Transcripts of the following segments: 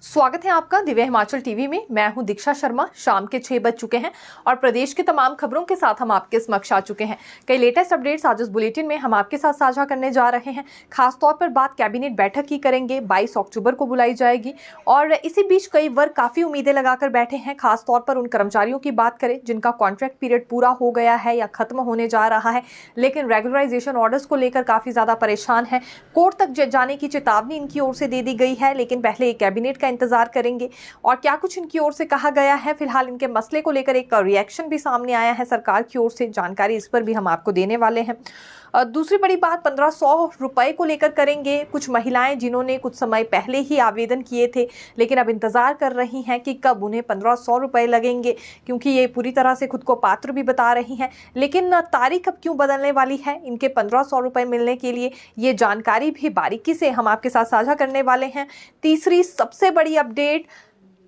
स्वागत है आपका दिव्य हिमाचल टीवी में। मैं हूं दीक्षा शर्मा। शाम के 6 बज चुके हैं और प्रदेश की तमाम खबरों के साथ हम आपके समक्ष आ चुके हैं। कई लेटेस्ट अपडेट्स आज इस बुलेटिन में हम आपके साथ साझा करने जा रहे हैं। खासतौर पर बात कैबिनेट बैठक की करेंगे, 22 अक्टूबर को बुलाई जाएगी और इसी बीच कई वर्ग काफी उम्मीदें लगाकर बैठे हैं। खासतौर पर उन कर्मचारियों की बात करें जिनका कॉन्ट्रैक्ट पीरियड पूरा हो गया है या खत्म होने जा रहा है, लेकिन रेगुलराइजेशन ऑर्डर्स को लेकर काफी ज्यादा परेशान है। कोर्ट तक जाने की चेतावनी इनकी ओर से दे दी गई है, लेकिन पहले कैबिनेट का इंतजार करेंगे और क्या कुछ इनकी ओर से कहा गया है। फिलहाल इनके मसले को लेकर एक रिएक्शन भी सामने आया है सरकार की ओर से, जानकारी इस पर भी हम आपको देने वाले हैं। दूसरी बड़ी बात 1500 रुपए को लेकर करेंगे। कुछ महिलाएं जिन्होंने कुछ समय पहले ही आवेदन किए थे लेकिन अब इंतजार कर रही हैं कि कब उन्हें 1500 रुपए लगेंगे, क्योंकि ये पूरी तरह से खुद को पात्र भी बता रही हैं, लेकिन तारीख अब क्यों बदलने वाली है इनके 1500 रुपए मिलने के लिए, ये जानकारी भी बारीकी से हम आपके साथ साझा करने वाले हैं। तीसरी सबसे बड़ी अपडेट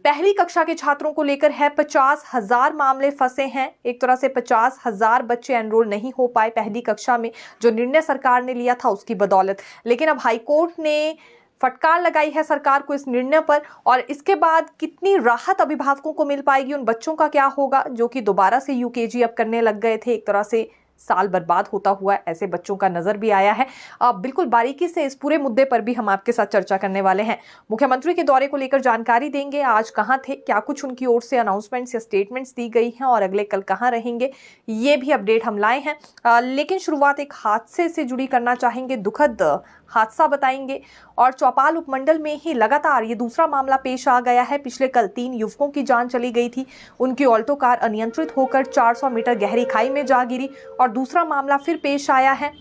पहली कक्षा के छात्रों को लेकर है। 50,000 मामले फंसे हैं। एक तरह से 50,000 बच्चे एनरोल नहीं हो पाए पहली कक्षा में, जो निर्णय सरकार ने लिया था उसकी बदौलत। लेकिन अब हाईकोर्ट ने फटकार लगाई है सरकार को इस निर्णय पर, और इसके बाद कितनी राहत अभिभावकों को मिल पाएगी, उन बच्चों का क्या होगा जो कि दोबारा से यूकेजी अब करने लग गए थे। एक तरह से साल बर्बाद होता हुआ ऐसे बच्चों का नजर भी आया है। अब बिल्कुल बारीकी से इस पूरे मुद्दे पर भी हम आपके साथ चर्चा करने वाले हैं। मुख्यमंत्री के दौरे को लेकर जानकारी देंगे, आज कहां थे, क्या कुछ उनकी ओर से अनाउंसमेंट्स या स्टेटमेंट्स दी गई हैं और अगले कल कहां रहेंगे, ये भी अपडेट हम लाए हैं। लेकिन शुरुआत एक हादसे से जुड़ी करना चाहेंगे, दुखद हादसा बताएंगे। और चौपाल उपमंडल में ही लगातार ये दूसरा मामला पेश आ गया है। पिछले कल 3 युवकों की जान चली गई थी, उनकी ऑल्टो कार अनियंत्रित होकर 400 मीटर गहरी खाई में जा गिरी। और दूसरा मामला फिर पेश आया है।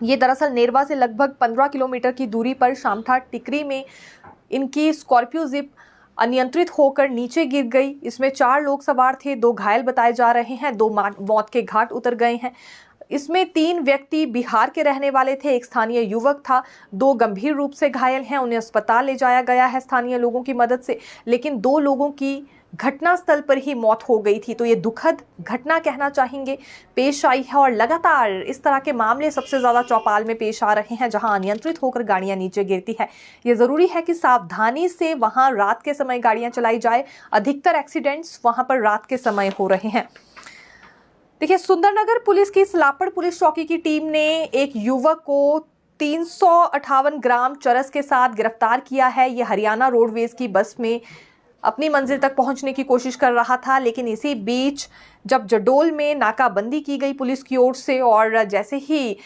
ये दरअसल नेरवा से लगभग 15 किलोमीटर की दूरी पर शामठा टिकरी में इनकी स्कॉर्पियो जिप अनियंत्रित होकर नीचे गिर गई। इसमें 4 लोग सवार थे, 2 घायल बताए जा रहे हैं, 2 मौत के घाट उतर गए हैं। इसमें 3 व्यक्ति बिहार के रहने वाले थे, एक स्थानीय युवक था, 2 गंभीर रूप से घायल हैं, उन्हें अस्पताल ले जाया गया है स्थानीय लोगों की मदद से, लेकिन 2 लोगों की घटनास्थल पर ही मौत हो गई थी। तो ये दुखद घटना कहना चाहेंगे पेश आई है। और लगातार इस तरह के मामले सबसे ज्यादा चौपाल में पेश आ रहे हैं, जहां अनियंत्रित होकर गाड़ियां नीचे गिरती है। ये जरूरी है कि सावधानी से वहां रात के समय गाड़ियां चलाई जाए। अधिकतर एक्सीडेंट्स वहां पर रात के समय हो रहे हैं। देखिए, सुंदरनगर पुलिस की सलापड़ पुलिस चौकी की टीम ने एक युवक को 358 ग्राम चरस के साथ गिरफ्तार किया है। ये हरियाणा रोडवेज की बस में अपनी मंजिल तक पहुंचने की कोशिश कर रहा था, लेकिन इसी बीच जब जडोल में नाकाबंदी की गई पुलिस की ओर से और जैसे ही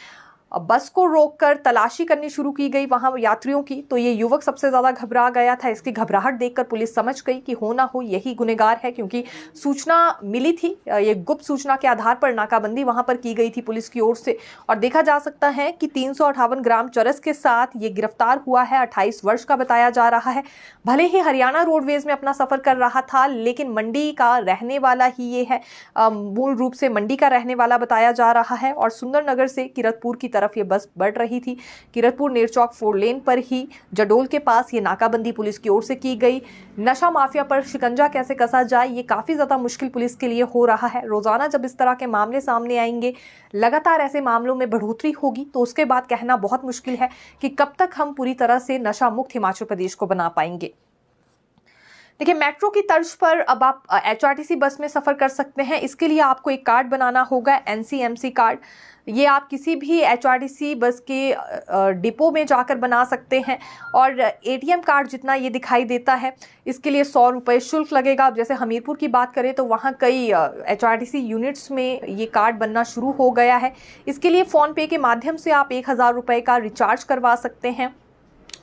बस को रोककर तलाशी करनी शुरू की गई वहां यात्रियों की, तो ये युवक सबसे ज्यादा घबरा गया था। इसकी घबराहट देखकर पुलिस समझ गई कि हो ना हो यही गुनहगार है, क्योंकि सूचना मिली थी। ये गुप्त सूचना के आधार पर नाकाबंदी वहां पर की गई थी पुलिस की ओर से, और देखा जा सकता है कि 358 ग्राम चरस के साथ ये गिरफ्तार हुआ है। 28 वर्ष का बताया जा रहा है। भले ही हरियाणा रोडवेज में अपना सफर कर रहा था, लेकिन मंडी का रहने वाला ही ये है, मूल रूप से मंडी का रहने वाला बताया जा रहा है। और सुंदरनगर से किरतपुर की तरफ ये बस बढ़ रही थी। किरतपुर नेरचौक 4 लेन पर ही जडोल के पास ये नाकाबंदी पुलिस की ओर से की गई। नशा माफिया पर शिकंजा कैसे कसा जाए, ये काफी ज्यादा मुश्किल पुलिस के लिए हो रहा है। रोजाना जब इस तरह के मामले सामने आएंगे, लगातार ऐसे मामलों में बढ़ोतरी होगी, तो उसके बाद कहना बहुत मुश्किल है कि कब तक हम पूरी तरह से नशा मुक्त हिमाचल प्रदेश को बना पाएंगे। देखिए, मेट्रो की तर्ज पर अब आप HRTC बस में सफर कर सकते हैं। इसके लिए आपको एक कार्ड बनाना होगा, NCMC कार्ड। ये आप किसी भी HRTC बस के डिपो में जाकर बना सकते हैं, और ATM कार्ड जितना ये दिखाई देता है, इसके लिए 100 रुपये शुल्क लगेगा। अब जैसे हमीरपुर की बात करें तो वहाँ कई HRTC यूनिट्स में ये कार्ड बनना शुरू हो गया है। इसके लिए फ़ोन पे के माध्यम से आप 1000 रुपये का रिचार्ज करवा सकते हैं,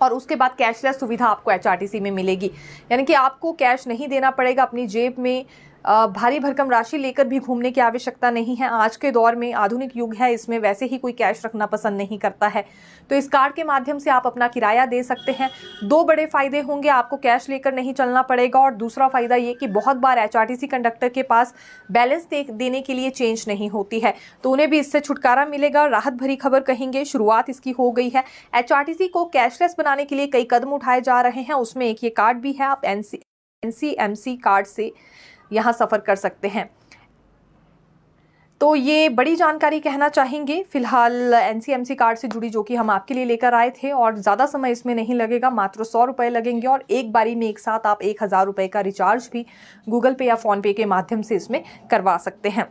और उसके बाद कैशलेस सुविधा आपको HRTC में मिलेगी, यानी कि आपको कैश नहीं देना पड़ेगा। अपनी जेब में भारी भरकम राशि लेकर भी घूमने की आवश्यकता नहीं है। आज के दौर में आधुनिक युग है, इसमें वैसे ही कोई कैश रखना पसंद नहीं करता है। तो इस कार्ड के माध्यम से आप अपना किराया दे सकते हैं। 2 बड़े फायदे होंगे, आपको कैश लेकर नहीं चलना पड़ेगा, और दूसरा फायदा ये कि बहुत बार HRTC कंडक्टर के पास बैलेंस देने के लिए चेंज नहीं होती है, तो उन्हें भी इससे छुटकारा मिलेगा। राहत भरी खबर कहेंगे, शुरुआत इसकी हो गई है। HRTC को कैशलेस बनाने के लिए कई कदम उठाए जा रहे हैं, उसमें एक ये कार्ड भी है। आप NCMC कार्ड से यहाँ सफर कर सकते हैं। तो ये बड़ी जानकारी कहना चाहेंगे फिलहाल एनसीएमसी कार्ड से जुड़ी, जो कि हम आपके लिए लेकर आए थे। और ज़्यादा समय इसमें नहीं लगेगा, मात्र 100 रुपये लगेंगे और एक बारी में एक साथ आप 1000 रुपये का रिचार्ज भी गूगल पे या फ़ोन पे के माध्यम से इसमें करवा सकते हैं।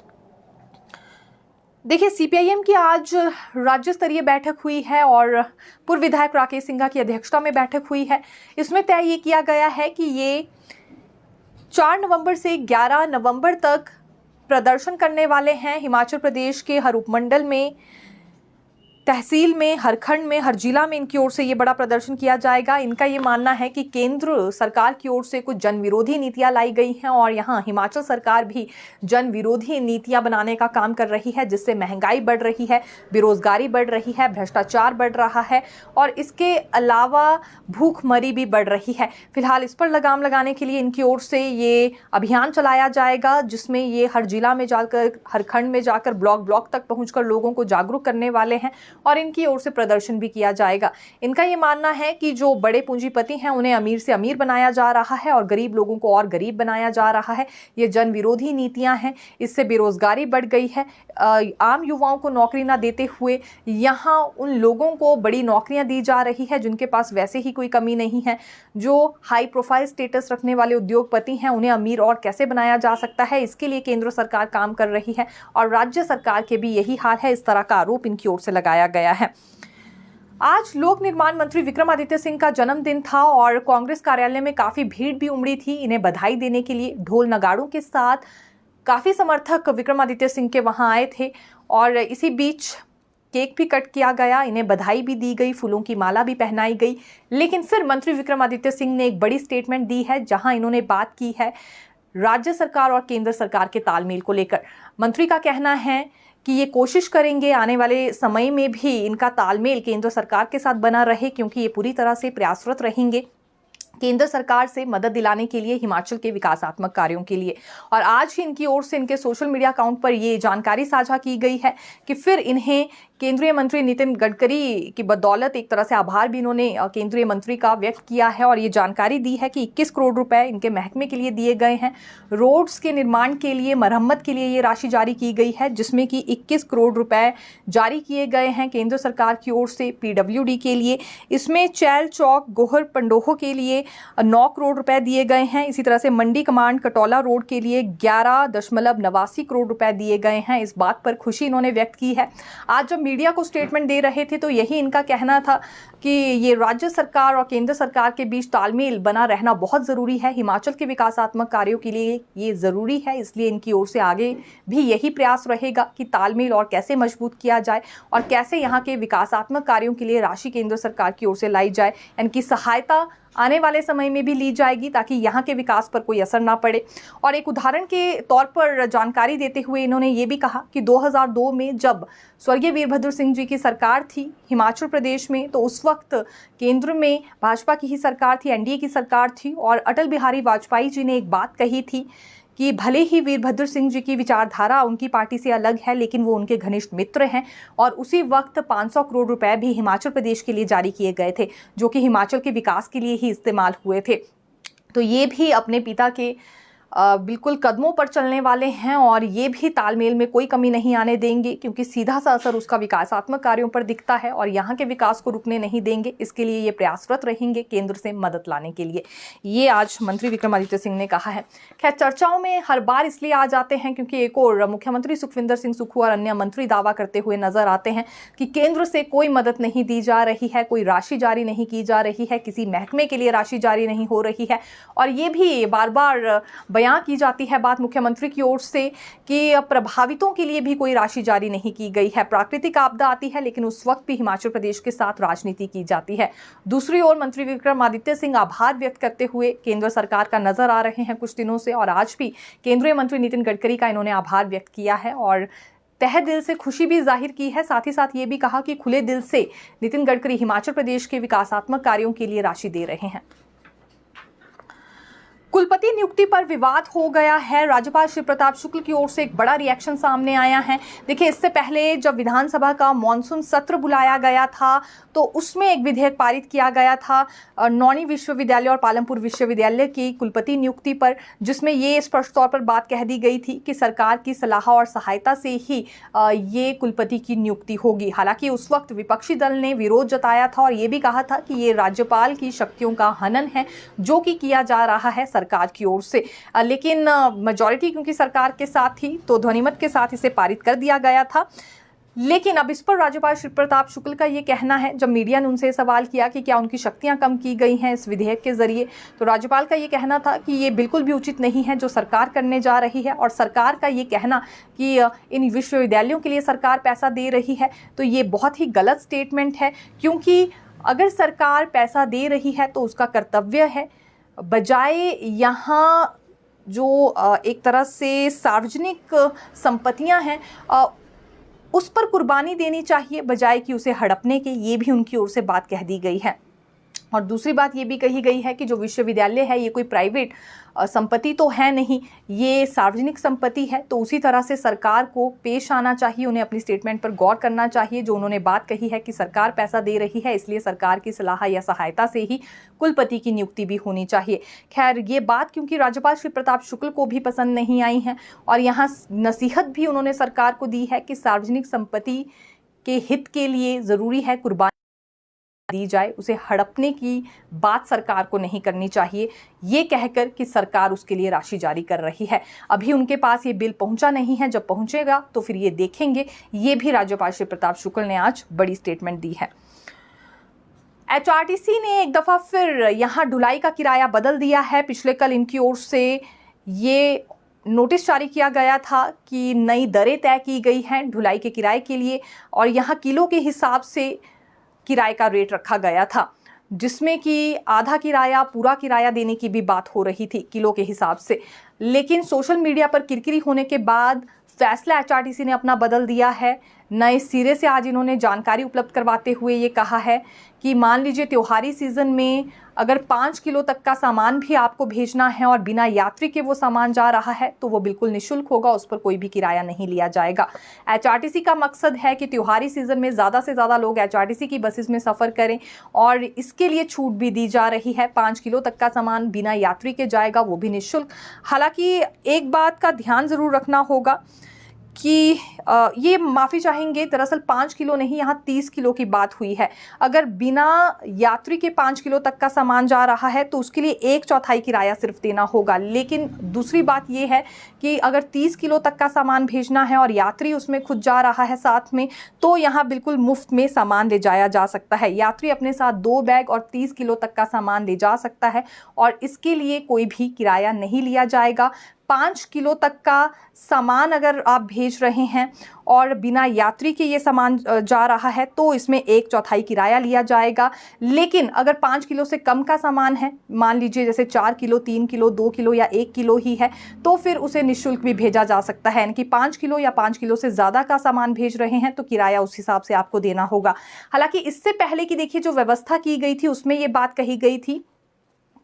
देखिए, सीपीआईएम की आज राज्य स्तरीय बैठक हुई है और पूर्व विधायक राकेश सिंघा की अध्यक्षता में बैठक हुई है। इसमें तय ये किया गया है कि ये 4 नवंबर से 11 नवंबर तक प्रदर्शन करने वाले हैं। हिमाचल प्रदेश के हर उपमंडल में, तहसील में, हर खंड में, हर जिला में इनकी ओर से ये बड़ा प्रदर्शन किया जाएगा। इनका ये मानना है कि केंद्र सरकार की ओर से कुछ जन विरोधी नीतियां लाई गई हैं और यहाँ हिमाचल सरकार भी जन विरोधी नीतियां बनाने का काम कर रही है, जिससे महंगाई बढ़ रही है, बेरोजगारी बढ़ रही है, भ्रष्टाचार बढ़ रहा है और इसके अलावा भूखमरी भी बढ़ रही है। फिलहाल इस पर लगाम लगाने के लिए इनकी ओर से ये अभियान चलाया जाएगा, जिसमें ये हर जिला में जाकर, हर खंड में जाकर, ब्लॉक तक पहुंचकर लोगों को जागरूक करने वाले हैं और इनकी ओर से प्रदर्शन भी किया जाएगा। इनका ये मानना है कि जो बड़े पूंजीपति हैं उन्हें अमीर से अमीर बनाया जा रहा है और गरीब लोगों को और गरीब बनाया जा रहा है। ये जन विरोधी नीतियां हैं, इससे बेरोजगारी बढ़ गई है। आम युवाओं को नौकरी ना देते हुए यहाँ उन लोगों को बड़ी नौकरियां दी जा रही है जिनके पास वैसे ही कोई कमी नहीं है। जो हाई प्रोफाइल स्टेटस रखने वाले उद्योगपति हैं उन्हें अमीर और कैसे बनाया जा सकता है, इसके लिए केंद्र सरकार काम कर रही है और राज्य सरकार के भी यही हाल है। इस तरह का आरोप इनकी ओर से लगाया गया है। आज लोक निर्माण मंत्री विक्रमादित्य सिंह का जन्मदिन था और कांग्रेस कार्यालय में काफी भीड़ भी उमड़ी थी। इन्हें बधाई देने के लिए ढोल नगाड़ों के साथ काफी समर्थक विक्रमादित्य सिंह के वहां आए थे और इसी बीच केक भी कट किया गया, इन्हें बधाई भी दी गई, फूलों की माला भी पहनाई गई। लेकिन फिर मंत्री विक्रमादित्य सिंह ने एक बड़ी स्टेटमेंट दी है, जहां इन्होंने बात की है राज्य सरकार और केंद्र सरकार के तालमेल को लेकर। मंत्री का कहना है कि ये कोशिश करेंगे आने वाले समय में भी इनका तालमेल केंद्र सरकार के साथ बना रहे, क्योंकि ये पूरी तरह से प्रयासरत रहेंगे केंद्र सरकार से मदद दिलाने के लिए, हिमाचल के विकासात्मक कार्यों के लिए। और आज ही इनकी ओर से इनके सोशल मीडिया अकाउंट पर ये जानकारी साझा की गई है कि फिर इन्हें केंद्रीय मंत्री नितिन गडकरी की बदौलत एक तरह से आभार भी इन्होंने केंद्रीय मंत्री का व्यक्त किया है और ये जानकारी दी है कि 21 करोड़ रुपए इनके महकमे के लिए दिए गए हैं। रोड्स के निर्माण के लिए, मरम्मत के लिए ये राशि जारी की गई है, जिसमें कि 21 करोड़ रुपए जारी किए गए हैं केंद्र सरकार की ओर से पीडब्ल्यूडी के लिए। इसमें चैल चौक गोहर पंडोहो के लिए 9 करोड़ रुपए दिए गए हैं। इसी तरह से मंडी कमांड कटौला रोड के लिए 11.89 करोड़ रुपए दिए गए हैं। इस बात पर खुशी इन्होंने व्यक्त की है। आज जब मीडिया को स्टेटमेंट दे रहे थे तो यही इनका कहना था कि ये राज्य सरकार और केंद्र सरकार के बीच तालमेल बना रहना बहुत ज़रूरी है। हिमाचल के विकासात्मक कार्यों के लिए ये ज़रूरी है, इसलिए इनकी ओर से आगे भी यही प्रयास रहेगा कि तालमेल और कैसे मजबूत किया जाए और कैसे यहाँ के विकासात्मक कार्यों के लिए राशि केंद्र सरकार की ओर से लाई जाए। इनकी सहायता आने वाले समय में भी ली जाएगी ताकि यहाँ के विकास पर कोई असर ना पड़े। और एक उदाहरण के तौर पर जानकारी देते हुए इन्होंने ये भी कहा कि 2002 में जब स्वर्गीय वीरभद्र सिंह जी की सरकार थी हिमाचल प्रदेश में, तो उस वक्त केंद्र में भाजपा की ही सरकार थी, एनडीए की सरकार थी और अटल बिहारी वाजपेयी जी ने एक बात कही थी कि भले ही वीरभद्र सिंह जी की विचारधारा उनकी पार्टी से अलग है, लेकिन वो उनके घनिष्ठ मित्र हैं। और उसी वक्त 500 करोड़ रुपए भी हिमाचल प्रदेश के लिए जारी किए गए थे, जो कि हिमाचल के विकास के लिए ही इस्तेमाल हुए थे। तो ये भी अपने पिता के बिल्कुल कदमों पर चलने वाले हैं और ये भी तालमेल में कोई कमी नहीं आने देंगे, क्योंकि सीधा सा असर उसका विकासात्मक कार्यों पर दिखता है और यहाँ के विकास को रुकने नहीं देंगे। इसके लिए ये प्रयासरत रहेंगे केंद्र से मदद लाने के लिए। ये आज मंत्री विक्रमादित्य सिंह ने कहा है। खैर, चर्चाओं में हर बार इसलिए आ जाते हैं क्योंकि एक और मुख्यमंत्री सुखविंदर सिंह सुक्खू और अन्य मंत्री दावा करते हुए नजर आते हैं कि केंद्र से कोई मदद नहीं दी जा रही है, कोई राशि जारी नहीं की जा रही है, किसी महकमे के लिए राशि जारी नहीं हो रही है। और ये भी बार बार बयां की जाती है बात मुख्यमंत्री की ओर से कि प्रभावितों के लिए भी कोई राशि जारी नहीं की गई है। प्राकृतिक आपदा आती है लेकिन उस वक्त भी हिमाचल प्रदेश के साथ राजनीति की जाती है। दूसरी ओर मंत्री विक्रमादित्य सिंह आभार व्यक्त करते हुए केंद्र सरकार का नजर आ रहे हैं कुछ दिनों से और आज भी केंद्रीय मंत्री नितिन गडकरी का इन्होंने आभार व्यक्त किया है और तहे दिल से खुशी भी जाहिर की है। साथ ही साथ ये भी कहा कि खुले दिल से नितिन गडकरी हिमाचल प्रदेश के विकासात्मक कार्यों के लिए राशि दे रहे हैं। कुलपति नियुक्ति पर विवाद हो गया है। राज्यपाल श्री प्रताप शुक्ल की ओर से एक बड़ा रिएक्शन सामने आया है। देखिए, इससे पहले जब विधानसभा का मॉनसून सत्र बुलाया गया था तो उसमें एक विधेयक पारित किया गया था नौणी विश्वविद्यालय और पालमपुर विश्वविद्यालय की कुलपति नियुक्ति पर, जिसमें ये स्पष्ट तौर पर बात कह दी गई थी कि सरकार की सलाह और सहायता से ही ये कुलपति की नियुक्ति होगी। हालांकि उस वक्त विपक्षी दल ने विरोध जताया था और ये भी कहा था कि ये राज्यपाल की शक्तियों का हनन है जो कि किया जा रहा है सरकार की ओर से। लेकिन मेजॉरिटी क्योंकि सरकार के साथ थी तो ध्वनिमत के साथ इसे पारित कर दिया गया था। लेकिन अब इस पर राज्यपाल श्री प्रताप शुक्ल का ये कहना है, जब मीडिया ने उनसे सवाल किया कि क्या उनकी शक्तियां कम की गई हैं इस विधेयक के जरिए, तो राज्यपाल का ये कहना था कि ये बिल्कुल भी उचित नहीं है जो सरकार करने जा रही है। और सरकार का ये कहना कि इन विश्वविद्यालयों के लिए सरकार पैसा दे रही है, तो ये बहुत ही गलत स्टेटमेंट है। क्योंकि अगर सरकार पैसा दे रही है तो उसका कर्तव्य है, बजाय यहाँ जो एक तरह से सार्वजनिक संपत्तियां हैं उस पर कुर्बानी देनी चाहिए, बजाय कि उसे हड़पने के। ये भी उनकी ओर से बात कह दी गई है। और दूसरी बात ये भी कही गई है कि जो विश्वविद्यालय है ये कोई प्राइवेट संपत्ति तो है नहीं, ये सार्वजनिक संपत्ति है। तो उसी तरह से सरकार को पेश आना चाहिए, उन्हें अपनी स्टेटमेंट पर गौर करना चाहिए। जो उन्होंने बात कही है कि सरकार पैसा दे रही है इसलिए सरकार की सलाह या सहायता से ही कुलपति की नियुक्ति भी होनी चाहिए। खैर, ये बात क्योंकि राज्यपाल श्री प्रताप शुक्ल को भी पसंद नहीं आई है और यहाँ नसीहत भी उन्होंने सरकार को दी है कि सार्वजनिक संपत्ति के हित के लिए ज़रूरी है कुर्बानी दी जाए, उसे हड़पने की बात सरकार को नहीं करनी चाहिए, ये कहकर कि सरकार उसके लिए राशि जारी कर रही है। अभी उनके पास ये बिल पहुंचा नहीं है, जब पहुंचेगा तो फिर ये देखेंगे। ये भी राज्यपाल श्री प्रताप शुक्ल ने आज बड़ी स्टेटमेंट दी है। HRTC ने एक दफ़ा फिर यहाँ ढुलाई का किराया बदल दिया है। पिछले कल इनकी ओर से ये नोटिस जारी किया गया था कि नई दरें तय की गई हैं ढुलाई के किराए के लिए और यहाँ किलो के हिसाब से किराए का रेट रखा गया था, जिसमें कि आधा किराया पूरा किराया देने की भी बात हो रही थी किलो के हिसाब से। लेकिन सोशल मीडिया पर किरकिरी होने के बाद फैसला HRTC ने अपना बदल दिया है। नए सिरे से आज इन्होंने जानकारी उपलब्ध करवाते हुए ये कहा है कि मान लीजिए त्योहारी सीज़न में अगर 5 किलो तक का सामान भी आपको भेजना है और बिना यात्री के वो सामान जा रहा है तो वो बिल्कुल निःशुल्क होगा, उस पर कोई भी किराया नहीं लिया जाएगा। HRTC का मकसद है कि त्योहारी सीज़न में ज़्यादा से ज़्यादा लोग HRTC की बसेस में सफ़र करें और इसके लिए छूट भी दी जा रही है। 5 किलो तक का सामान बिना यात्री के जाएगा, वो भी निःशुल्क। हालांकि एक बात का ध्यान ज़रूर रखना होगा कि ये माफ़ी चाहेंगे, दरअसल 5 किलो नहीं, यहाँ 30 किलो की बात हुई है। अगर बिना यात्री के 5 किलो तक का सामान जा रहा है तो उसके लिए 1/4 किराया सिर्फ देना होगा। लेकिन दूसरी बात ये है कि अगर 30 किलो तक का सामान भेजना है और यात्री उसमें खुद जा रहा है साथ में, तो यहाँ बिल्कुल मुफ्त में सामान ले जाया जा सकता है। यात्री अपने साथ 2 बैग और 30 किलो तक का सामान ले जा सकता है और इसके लिए कोई भी किराया नहीं लिया जाएगा। 5 किलो तक का सामान अगर आप भेज रहे हैं और बिना यात्री के ये सामान जा रहा है तो इसमें 1/4 किराया लिया जाएगा। लेकिन अगर 5 किलो से कम का सामान है, मान लीजिए जैसे 4 किलो, 3 किलो, 2 किलो या 1 किलो ही है, तो फिर उसे निःशुल्क भी भेजा जा सकता है। यानी कि 5 किलो या 5 किलो से ज़्यादा का सामान भेज रहे हैं तो किराया उस हिसाब से आपको देना होगा। हालांकि इससे पहले की देखिए जो व्यवस्था की गई थी उसमें ये बात कही गई थी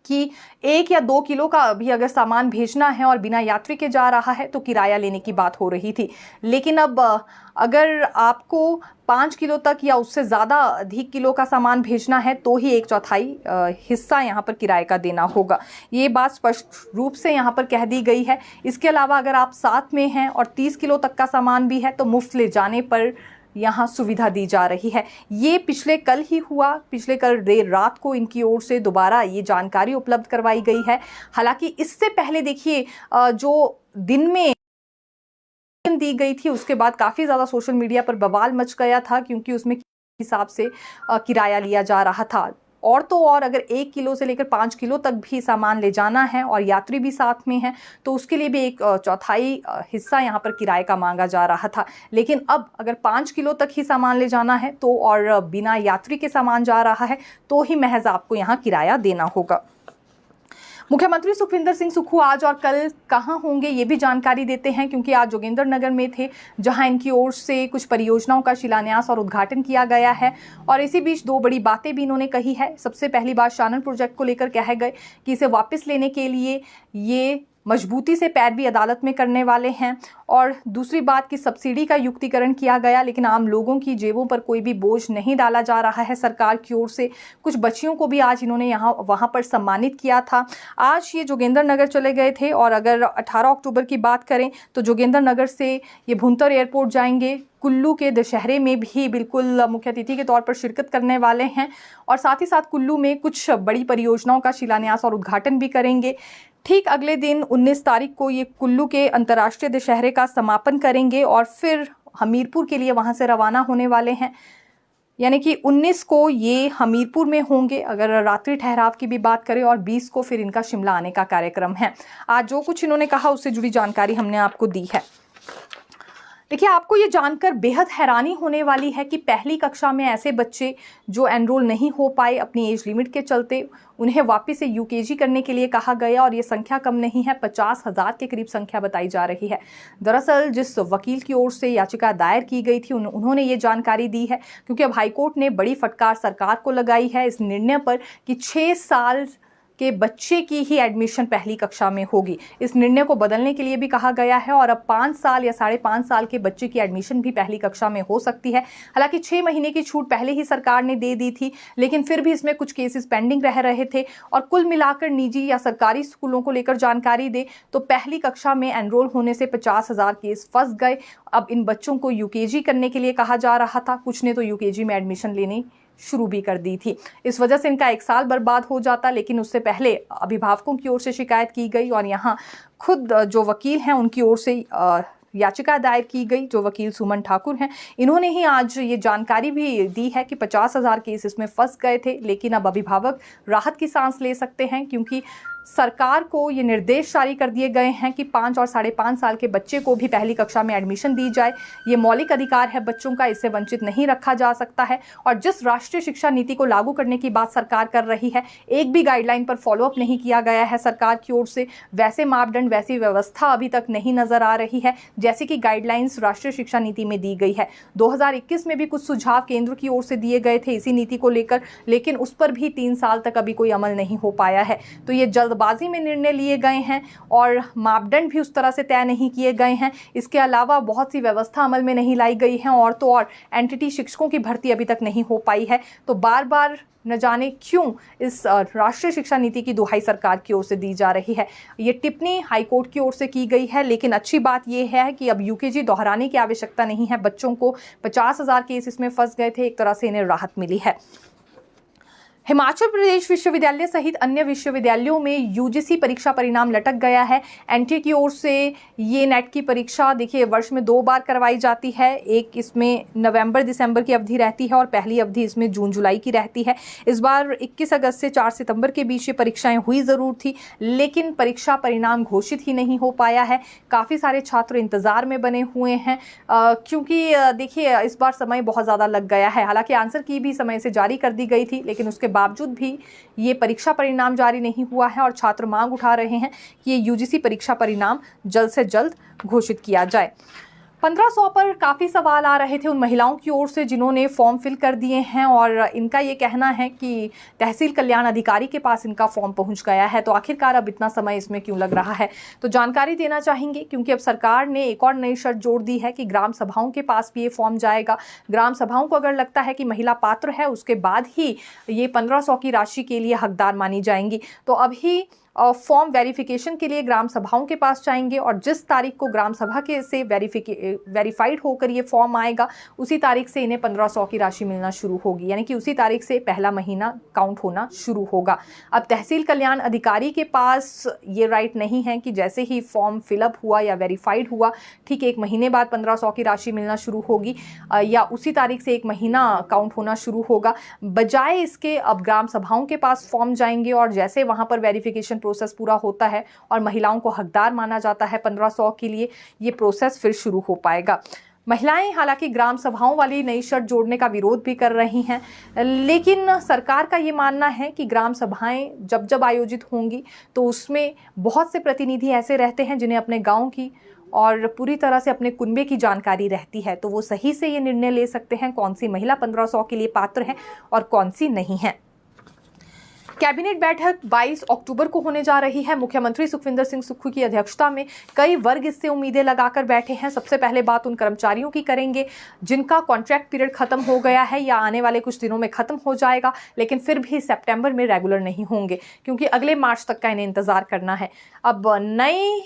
कि 1 या 2 किलो का भी अगर सामान भेजना है और बिना यात्री के जा रहा है तो किराया लेने की बात हो रही थी। लेकिन अब अगर आपको 5 किलो तक या उससे ज़्यादा अधिक किलो का सामान भेजना है तो ही 1/4 हिस्सा यहाँ पर किराए का देना होगा। ये बात स्पष्ट रूप से यहाँ पर कह दी गई है। इसके अलावा अगर आप साथ में हैं और 30 किलो तक का सामान भी है तो मुफ्त ले जाने पर यहाँ सुविधा दी जा रही है। ये पिछले कल ही हुआ, पिछले कल देर रात को इनकी ओर से दोबारा ये जानकारी उपलब्ध करवाई गई है। हालांकि इससे पहले देखिए जो दिन में दी गई थी उसके बाद काफ़ी ज़्यादा सोशल मीडिया पर बवाल मच गया था, क्योंकि उसमें हिसाब से किराया लिया जा रहा था। और तो और अगर 1 किलो से लेकर 5 किलो तक भी सामान ले जाना है और यात्री भी साथ में है तो उसके लिए भी 1/4 हिस्सा यहाँ पर किराए का मांगा जा रहा था। लेकिन अब अगर 5 किलो तक ही सामान ले जाना है तो और बिना यात्री के सामान जा रहा है तो ही महज आपको यहाँ किराया देना होगा। मुख्यमंत्री सुखविंदर सिंह सुक्खू आज और कल कहां होंगे ये भी जानकारी देते हैं, क्योंकि आज जोगिंदरनगर में थे, जहां इनकी ओर से कुछ परियोजनाओं का शिलान्यास और उद्घाटन किया गया है। और इसी बीच दो बड़ी बातें भी इन्होंने कही है। सबसे पहली बात शानन प्रोजेक्ट को लेकर कहे गए कि इसे वापस लेने के लिए ये मजबूती से पैरवी अदालत में करने वाले हैं। और दूसरी बात कि सब्सिडी का युक्तिकरण किया गया, लेकिन आम लोगों की जेबों पर कोई भी बोझ नहीं डाला जा रहा है सरकार की ओर से। कुछ बच्चियों को भी आज इन्होंने वहाँ पर सम्मानित किया था। आज ये जोगिंदरनगर चले गए थे और अगर 18 अक्टूबर की बात करें तो जोगिंदरनगर से ये भुंतर एयरपोर्ट जाएंगे। कुल्लू के दशहरे में भी बिल्कुल मुख्य अतिथि के तौर पर शिरकत करने वाले हैं और साथ ही साथ कुल्लू में कुछ बड़ी परियोजनाओं का शिलान्यास और उद्घाटन भी करेंगे। ठीक अगले दिन 19 तारीख को ये कुल्लू के अंतर्राष्ट्रीय दशहरे का समापन करेंगे और फिर हमीरपुर के लिए वहां से रवाना होने वाले हैं। यानी कि 19 को ये हमीरपुर में होंगे अगर रात्रि ठहराव की भी बात करें, और 20 को फिर इनका शिमला आने का कार्यक्रम है। आज जो कुछ इन्होंने कहा उससे जुड़ी जानकारी हमने आपको दी है। देखिए, आपको ये जानकर बेहद हैरानी होने वाली है कि पहली कक्षा में ऐसे बच्चे जो एनरोल नहीं हो पाए अपनी एज लिमिट के चलते, उन्हें वापस से यूकेजी करने के लिए कहा गया। और ये संख्या कम नहीं है, 50,000 के करीब संख्या बताई जा रही है। दरअसल जिस वकील की ओर से याचिका दायर की गई थी उन्होंने ये जानकारी दी है, क्योंकि अब हाईकोर्ट ने बड़ी फटकार सरकार को लगाई है इस निर्णय पर कि 6 साल के बच्चे की ही एडमिशन पहली कक्षा में होगी। इस निर्णय को बदलने के लिए भी कहा गया है और अब 5 साल या 5.5 साल के बच्चे की एडमिशन भी पहली कक्षा में हो सकती है। हालांकि 6 महीने की छूट पहले ही सरकार ने दे दी थी, लेकिन फिर भी इसमें कुछ केसेस पेंडिंग रह रहे थे। और कुल मिलाकर निजी या सरकारी स्कूलों को लेकर जानकारी दे तो पहली कक्षा में एनरोल होने से 50,000 केस फंस गए। अब इन बच्चों को यूकेजी करने के लिए कहा जा रहा था, कुछ ने तो यूकेजी में एडमिशन लेने शुरू भी कर दी थी। इस वजह से इनका 1 साल बर्बाद हो जाता, लेकिन उससे पहले अभिभावकों की ओर से शिकायत की गई और यहाँ खुद जो वकील हैं उनकी ओर से याचिका दायर की गई। जो वकील सुमन ठाकुर हैं, इन्होंने ही आज ये जानकारी भी दी है कि 50,000 केस इसमें फंस गए थे, लेकिन अब अभिभावक राहत की सांस ले सकते हैं, क्योंकि सरकार को ये निर्देश जारी कर दिए गए हैं कि 5 और 5.5 साल के बच्चे को भी पहली कक्षा में एडमिशन दी जाए। ये मौलिक अधिकार है बच्चों का, इससे वंचित नहीं रखा जा सकता है। और जिस राष्ट्रीय शिक्षा नीति को लागू करने की बात सरकार कर रही है, एक भी गाइडलाइन पर फॉलोअप नहीं किया गया है सरकार की ओर से। वैसे मापदंड, वैसी व्यवस्था अभी तक नहीं नजर आ रही है जैसे कि गाइडलाइंस राष्ट्रीय शिक्षा नीति में दी गई है। 2021 में भी कुछ सुझाव केंद्र की ओर से दिए गए थे इसी नीति को लेकर, लेकिन उस पर भी 3 साल तक अभी कोई अमल नहीं हो पाया है। तो ये जल्दबाजी में निर्णय लिए गए हैं और मापदंड भी उस तरह से तय नहीं किए गए हैं। इसके अलावा बहुत सी व्यवस्था अमल में नहीं लाई गई है और तो और एनटीटी शिक्षकों की भर्ती अभी तक नहीं हो पाई है। तो बार बार न जाने क्यों इस राष्ट्रीय शिक्षा नीति की दुहाई सरकार की ओर से दी जा रही है। ये टिप्पणी हाईकोर्ट की ओर से की गई है, लेकिन अच्छी बात यह है कि अब यूकेजी दोहराने की आवश्यकता नहीं है। बच्चों को 50,000 केस इसमें फंस गए थे, एक तरह से इन्हें राहत मिली है। हिमाचल प्रदेश विश्वविद्यालय सहित अन्य विश्वविद्यालयों में यूजीसी परीक्षा परिणाम लटक गया है। एनटीए की ओर से ये नेट की परीक्षा देखिए वर्ष में 2 बार करवाई जाती है। एक इसमें नवंबर दिसंबर की अवधि रहती है और पहली अवधि इसमें जून जुलाई की रहती है। इस बार 21 अगस्त से 4 सितंबर के बीच ये परीक्षाएं हुई ज़रूर थी, लेकिन परीक्षा परिणाम घोषित ही नहीं हो पाया है। काफ़ी सारे छात्र इंतज़ार में बने हुए हैं, क्योंकि देखिए इस बार समय बहुत ज़्यादा लग गया है। हालांकि आंसर की भी समय से जारी कर दी गई थी, लेकिन उसके बावजूद भी ये परीक्षा परिणाम जारी नहीं हुआ है और छात्र मांग उठा रहे हैं कि ये यूजीसी परीक्षा परिणाम जल्द से जल्द घोषित किया जाए। 1500 पर काफ़ी सवाल आ रहे थे उन महिलाओं की ओर से जिन्होंने फॉर्म फिल कर दिए हैं और इनका ये कहना है कि तहसील कल्याण अधिकारी के पास इनका फॉर्म पहुंच गया है। तो आखिरकार अब इतना समय इसमें क्यों लग रहा है, तो जानकारी देना चाहेंगे, क्योंकि अब सरकार ने एक और नई शर्त जोड़ दी है कि ग्राम सभाओं के पास भी ये फॉर्म जाएगा। ग्राम सभाओं को अगर लगता है कि महिला पात्र है, उसके बाद ही ये 1500 की राशि के लिए हकदार मानी जाएंगी। तो अभी फॉर्म वेरिफिकेशन के लिए ग्राम सभाओं के पास जाएंगे और जिस तारीख को ग्राम सभा के से वेरीफाइड होकर ये फॉर्म आएगा, उसी तारीख से इन्हें 1500 की राशि मिलना शुरू होगी। यानी कि उसी तारीख से पहला महीना काउंट होना शुरू होगा। अब तहसील कल्याण अधिकारी के पास ये राइट नहीं है कि जैसे ही फॉर्म फिलअप हुआ या वेरीफाइड हुआ, ठीक 1 महीने बाद 1500 की राशि मिलना शुरू होगी या उसी तारीख से 1 महीना काउंट होना शुरू होगा। बजाय इसके अब ग्राम सभाओं के पास फॉर्म जाएंगे और जैसे वहाँ पर वेरिफिकेशन प्रोसेस पूरा होता है और महिलाओं को हकदार माना जाता है 1500 के लिए, ये प्रोसेस फिर शुरू हो पाएगा। महिलाएं हालांकि ग्राम सभाओं वाली नई शर्त जोड़ने का विरोध भी कर रही हैं, लेकिन सरकार का ये मानना है कि ग्राम सभाएं जब जब आयोजित होंगी तो उसमें बहुत से प्रतिनिधि ऐसे रहते हैं जिन्हें अपने गांव की और पूरी तरह से अपने कुनबे की जानकारी रहती है, तो वो सही से ये निर्णय ले सकते हैं कौन सी महिला 1500 के लिए पात्र है और कौन सी नहीं है। कैबिनेट बैठक 22 अक्टूबर को होने जा रही है। मुख्यमंत्री सुखविंदर सिंह सुक्खू की अध्यक्षता में कई वर्ग इससे उम्मीदें लगाकर बैठे हैं। सबसे पहले बात उन कर्मचारियों की करेंगे जिनका कॉन्ट्रैक्ट पीरियड खत्म हो गया है या आने वाले कुछ दिनों में खत्म हो जाएगा, लेकिन फिर भी सितंबर में रेगुलर नहीं होंगे क्योंकि अगले मार्च तक का इन्हें इंतजार करना है। अब नए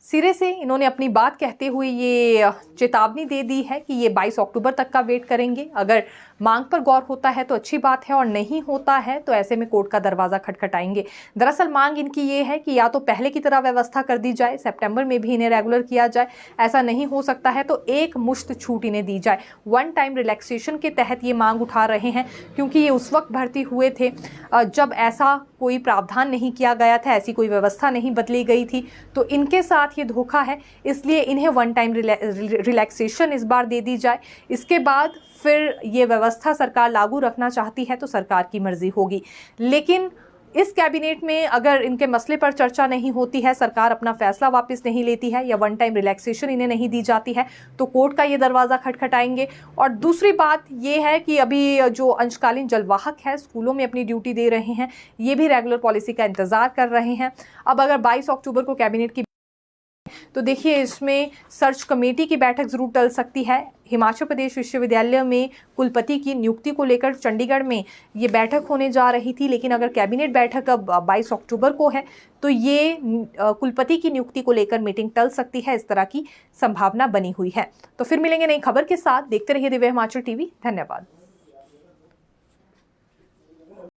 सिरे से इन्होंने अपनी बात कहते हुए ये चेतावनी दे दी है कि ये 22 अक्टूबर तक का वेट करेंगे। अगर मांग पर गौर होता है तो अच्छी बात है और नहीं होता है तो ऐसे में कोर्ट का दरवाजा खटखटाएंगे। दरअसल मांग इनकी ये है कि या तो पहले की तरह व्यवस्था कर दी जाए, सितंबर में भी इन्हें रेगुलर किया जाए, ऐसा नहीं हो सकता है तो एक मुश्त छूट इन्हें दी जाए। वन टाइम रिलैक्सेशन के तहत ये मांग उठा रहे हैं क्योंकि ये उस वक्त भर्ती हुए थे जब ऐसा कोई प्रावधान नहीं किया गया था, ऐसी कोई व्यवस्था नहीं बदली गई थी, तो इनके साथ ये धोखा है। इसलिए इन्हें वन टाइम रिलैक्सेशन इस बार दे दी जाए। इसके बाद फिर ये व्यवस्था सरकार लागू रखना चाहती है तो सरकार की मर्जी होगी, लेकिन इस कैबिनेट में अगर इनके मसले पर चर्चा नहीं होती है, सरकार अपना फैसला वापस नहीं लेती है या वन टाइम रिलैक्सेशन इन्हें नहीं दी जाती है तो कोर्ट का ये दरवाज़ा खटखटाएंगे। और दूसरी बात ये है कि अभी जो अंशकालीन जलवाहक है स्कूलों में अपनी ड्यूटी दे रहे हैं, ये भी रेगुलर पॉलिसी का इंतजार कर रहे हैं। अब अगर 22 अक्टूबर को कैबिनेट की तो देखिए इसमें सर्च कमेटी की बैठक जरूर टल सकती है। हिमाचल प्रदेश विश्वविद्यालय में कुलपति की नियुक्ति को लेकर चंडीगढ़ में ये बैठक होने जा रही थी, लेकिन अगर कैबिनेट बैठक अब 22 अक्टूबर को है तो ये कुलपति की नियुक्ति को लेकर मीटिंग टल सकती है, इस तरह की संभावना बनी हुई है। तो फिर मिलेंगे नई खबर के साथ, देखते रहिए दिव्य हिमाचल टीवी। धन्यवाद।